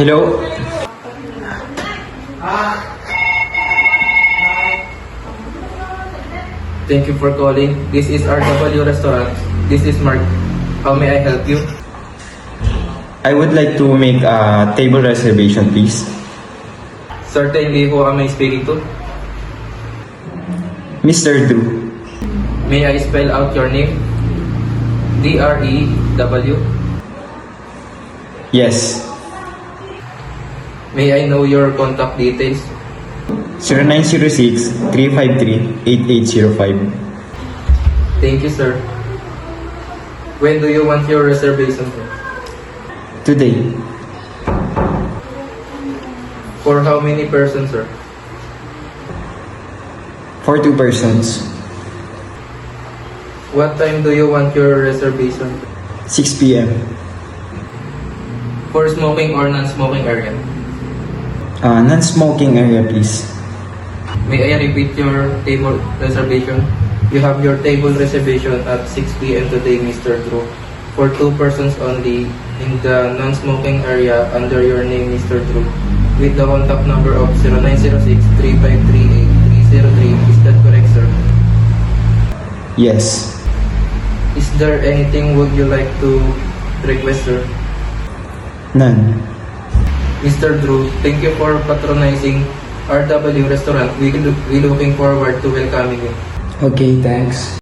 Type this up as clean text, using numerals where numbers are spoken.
Hello? Thank you for calling. This is RW Restaurant. This is Mark. How may I help you? I would like to make a table reservation, please. Certainly, who am I speaking to? Mr. Drew. May I spell out your name? D-R-E-W. Yes. May I know your contact details? 0906-353-8805. Thank you, sir. When do you want your reservation, sir? Today. For how many persons, sir? For 2 persons. What time do you want your reservation? 6 p.m. For smoking or non-smoking area? Non-smoking area, please. May I repeat your table reservation? You have your table reservation at 6 p.m. today, Mr. Drew. For 2 persons only in the non-smoking area under your name, Mr. Drew. With the contact number of 0906-353-8303. Is that correct, sir? Yes. Is there anything would you like to request, sir? None. Mr. Drew, thank you for patronizing RW Restaurant. We looking forward to welcoming you. Okay, thanks.